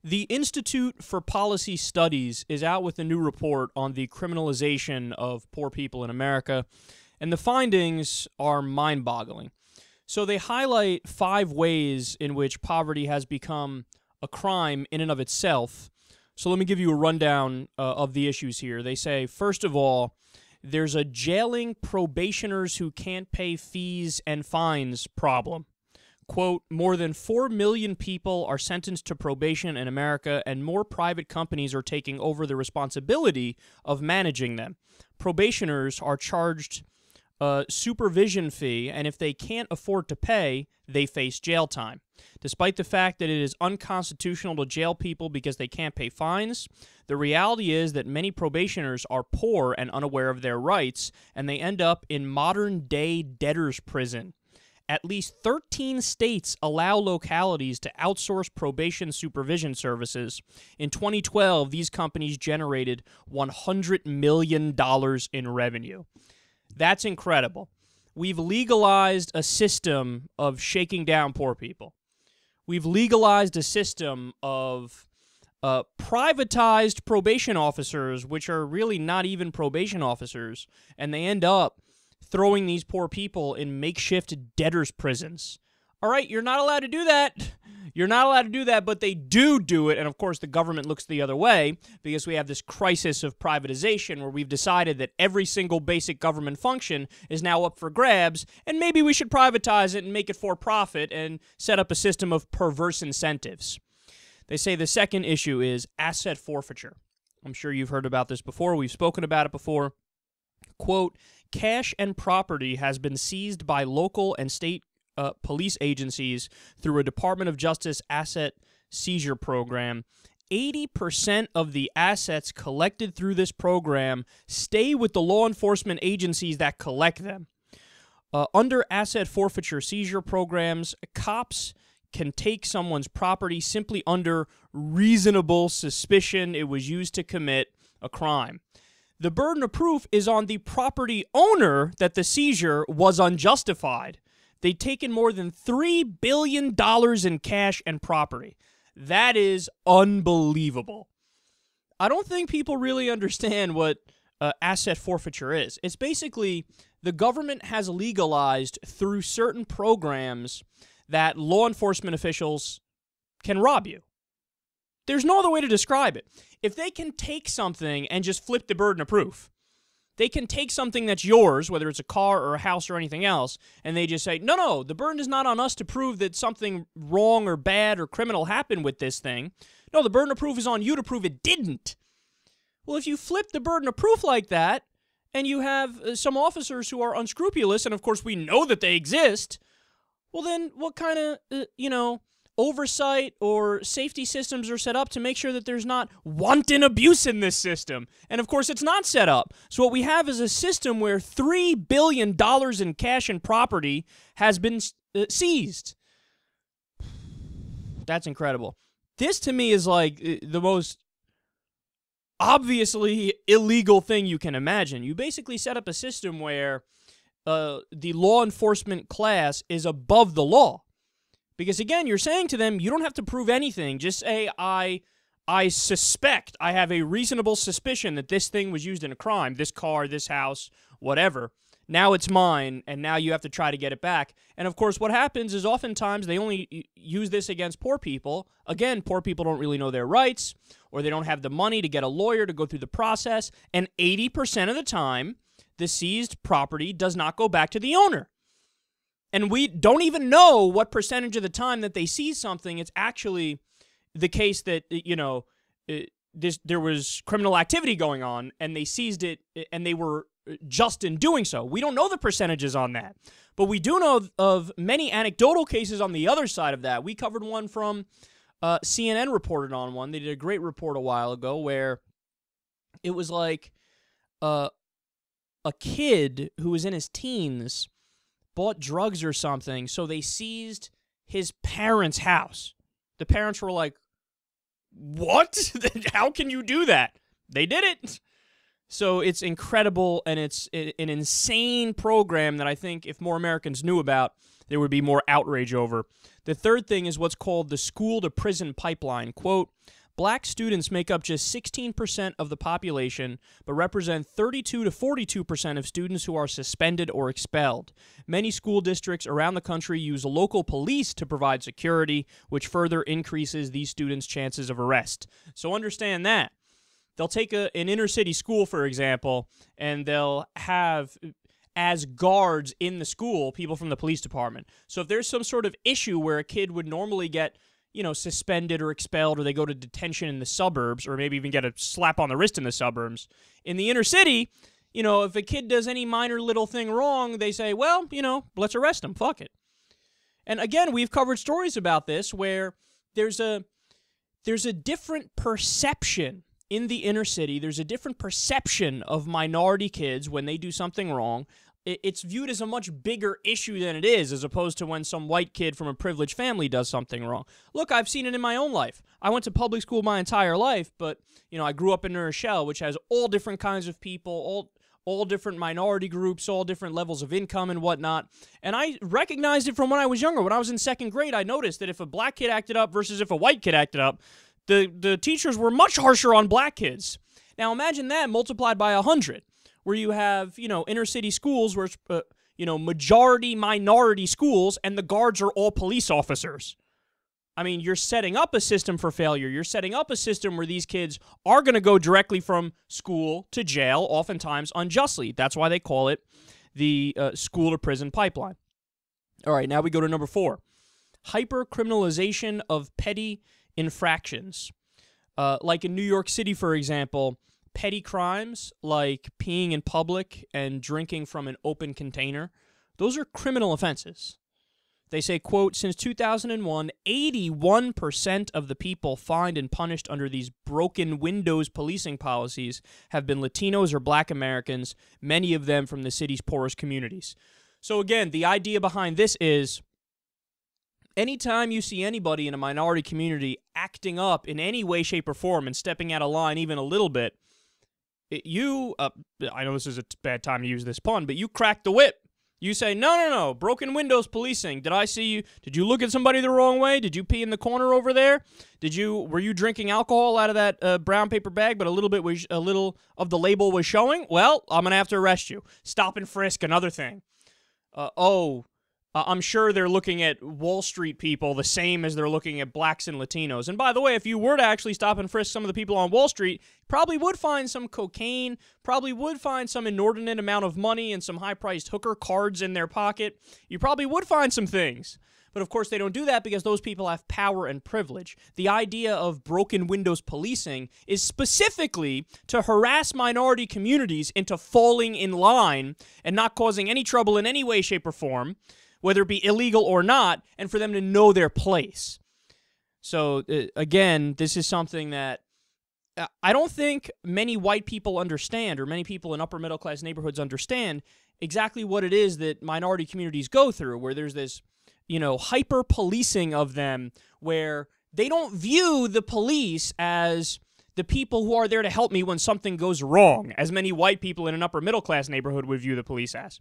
The Institute for Policy Studies is out with a new report on the criminalization of poor people in America, and the findings are mind-boggling. So they highlight 5 ways in which poverty has become a crime in and of itself. So let me give you a rundown of the issues here. They say, first of all, there's a jailing probationers who can't pay fees and fines problem. Quote, more than 4 million people are sentenced to probation in America, and more private companies are taking over the responsibility of managing them. Probationers are charged a supervision fee, and if they can't afford to pay, they face jail time. Despite the fact that it is unconstitutional to jail people because they can't pay fines, the reality is that many probationers are poor and unaware of their rights, and they end up in modern-day debtor's prison. At least 13 states allow localities to outsource probation supervision services. In 2012, these companies generated $100 million in revenue. That's incredible. We've legalized a system of shaking down poor people. We've legalized a system of privatized probation officers, which are really not even probation officers, and they end up throwing these poor people in makeshift debtors' prisons. All right, you're not allowed to do that. You're not allowed to do that, but they do it, and of course the government looks the other way because we have this crisis of privatization where we've decided that every single basic government function is now up for grabs, and maybe we should privatize it and make it for profit and set up a system of perverse incentives. They say the second issue is asset forfeiture. I'm sure you've heard about this before. We've spoken about it before. Quote, cash and property has been seized by local and state police agencies through a Department of Justice asset seizure program. 80% of the assets collected through this program stay with the law enforcement agencies that collect them. Under asset forfeiture seizure programs, cops can take someone's property simply under reasonable suspicion it was used to commit a crime. The burden of proof is on the property owner that the seizure was unjustified. They'd taken more than $3 billion in cash and property. That is unbelievable. I don't think people really understand what asset forfeiture is. It's basically the government has legalized through certain programs that law enforcement officials can rob you. There's no other way to describe it. If they can take something and just flip the burden of proof, they can take something that's yours, whether it's a car or a house or anything else, and they just say, no, the burden is not on us to prove that something wrong or bad or criminal happened with this thing. No, the burden of proof is on you to prove it didn't. Well, if you flip the burden of proof like that, and you have some officers who are unscrupulous, and of course we know that they exist, well then what kind of, oversight or safety systems are set up to make sure that there's not wanton abuse in this system? And of course, it's not set up. So what we have is a system where $3 billion in cash and property has been seized. That's incredible. This, to me, is like the most obviously illegal thing you can imagine. You basically set up a system where the law enforcement class is above the law. Because, again, you're saying to them, you don't have to prove anything. Just say, I suspect, I have a reasonable suspicion that this thing was used in a crime, this car, this house, whatever. Now it's mine, and now you have to try to get it back. And, of course, what happens is oftentimes they only use this against poor people. Again, poor people don't really know their rights, or they don't have the money to get a lawyer to go through the process. And 80% of the time, the seized property does not go back to the owner. And we don't even know what percentage of the time that they seize something, it's actually the case that, there was criminal activity going on, and they seized it, and they were just in doing so. We don't know the percentages on that. But we do know of many anecdotal cases on the other side of that. We covered one from CNN reported on one. They did a great report a while ago where it was like a kid who was in his teens bought drugs or something, so they seized his parents' house. The parents were like, what? How can you do that? They did it. So it's incredible, and it's an insane program that I think if more Americans knew about, there would be more outrage over. The third thing is what's called the school-to-prison pipeline. Quote, black students make up just 16% of the population, but represent 32 to 42% of students who are suspended or expelled. Many school districts around the country use local police to provide security, which further increases these students' chances of arrest. So understand that. They'll take an inner-city school, for example, and they'll have as guards in the school people from the police department. So if there's some sort of issue where a kid would normally get suspended or expelled, or they go to detention in the suburbs, or maybe even get a slap on the wrist in the suburbs. In the inner city, if a kid does any minor little thing wrong, they say, well, let's arrest him. Fuck it. And again, we've covered stories about this where there's a different perception in the inner city. There's a different perception of minority kids when they do something wrong. It's viewed as a much bigger issue than it is, as opposed to when some white kid from a privileged family does something wrong. Look, I've seen it in my own life. I went to public school my entire life, but, I grew up in New Rochelle, which has all different kinds of people, all different minority groups, all different levels of income and whatnot. And I recognized it from when I was younger. When I was in second grade, I noticed that if a black kid acted up versus if a white kid acted up, the teachers were much harsher on black kids. Now imagine that multiplied by 100. Where you have, inner city schools where, majority minority schools, and the guards are all police officers. I mean, you're setting up a system for failure. You're setting up a system where these kids are going to go directly from school to jail, oftentimes unjustly. That's why they call it the school-to-prison pipeline. All right, now we go to number 4. Hyper-criminalization of petty infractions. Like in New York City, for example, petty crimes like peeing in public and drinking from an open container, those are criminal offenses. They say, quote, since 2001, 81% of the people fined and punished under these broken windows policing policies have been Latinos or black Americans, many of them from the city's poorest communities. So again, the idea behind this is anytime you see anybody in a minority community acting up in any way, shape, or form and stepping out of line even a little bit, I know this is a bad time to use this pun, but you crack the whip. You say, no, broken windows policing. Did I see you? Did you look at somebody the wrong way? Did you pee in the corner over there? Were you drinking alcohol out of that brown paper bag, but a little of the label was showing? Well, I'm going to have to arrest you. Stop and frisk, another thing. I'm sure they're looking at Wall Street people the same as they're looking at blacks and Latinos. And by the way, if you were to actually stop and frisk some of the people on Wall Street, probably would find some cocaine, probably would find some inordinate amount of money and some high-priced hooker cards in their pocket. You probably would find some things. But of course, they don't do that because those people have power and privilege. The idea of broken windows policing is specifically to harass minority communities into falling in line and not causing any trouble in any way, shape, or form, whether it be illegal or not, and for them to know their place. So, again, this is something that I don't think many white people understand, or many people in upper-middle-class neighborhoods understand exactly what it is that minority communities go through, where there's this, hyper-policing of them, where they don't view the police as the people who are there to help me when something goes wrong, as many white people in an upper-middle-class neighborhood would view the police as.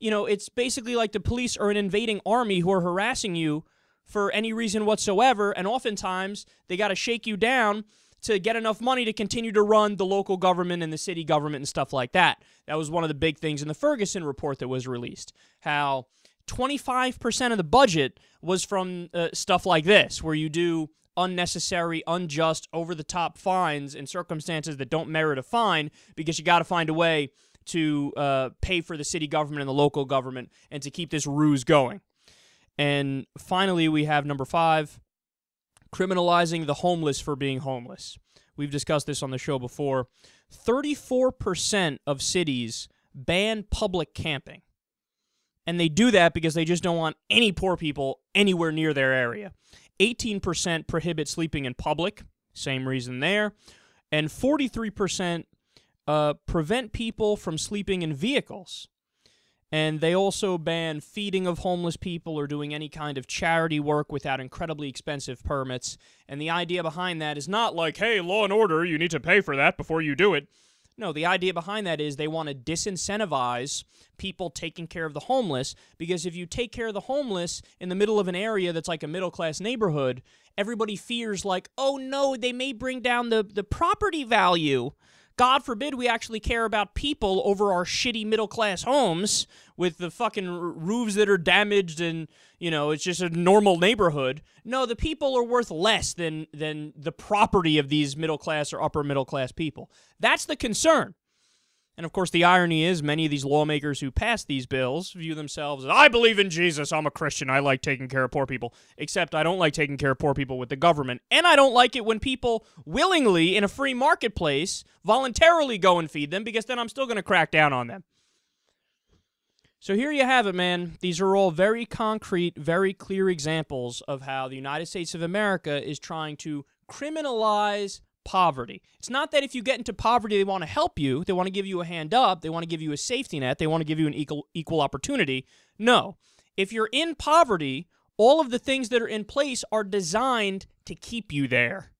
It's basically like the police are an invading army who are harassing you for any reason whatsoever, and oftentimes they got to shake you down to get enough money to continue to run the local government and the city government and stuff like that. That was one of the big things in the Ferguson report that was released, how 25% of the budget was from stuff like this, where you do unnecessary, unjust, over-the-top fines in circumstances that don't merit a fine because you got to find a way to pay for the city government and the local government and to keep this ruse going. And finally, we have number 5, criminalizing the homeless for being homeless. We've discussed this on the show before. 34% of cities ban public camping. And they do that because they just don't want any poor people anywhere near their area. 18% prohibit sleeping in public. Same reason there. And 43% prevent people from sleeping in vehicles. And they also ban feeding of homeless people or doing any kind of charity work without incredibly expensive permits. And the idea behind that is not like, hey, law and order, you need to pay for that before you do it. No, the idea behind that is they want to disincentivize people taking care of the homeless, because if you take care of the homeless in the middle of an area that's like a middle-class neighborhood, everybody fears like, oh no, they may bring down the property value. God forbid we actually care about people over our shitty middle-class homes with the fucking roofs that are damaged and, you know, it's just a normal neighborhood. No, the people are worth less than the property of these middle-class or upper-middle-class people. That's the concern. And, of course, the irony is many of these lawmakers who pass these bills view themselves as, I believe in Jesus, I'm a Christian, I like taking care of poor people, except I don't like taking care of poor people with the government, and I don't like it when people willingly, in a free marketplace, voluntarily go and feed them, because then I'm still going to crack down on them. So here you have it, man. These are all very concrete, very clear examples of how the United States of America is trying to criminalize poverty. It's not that if you get into poverty, they want to help you, they want to give you a hand up, they want to give you a safety net, they want to give you an equal opportunity. No. If you're in poverty, all of the things that are in place are designed to keep you there.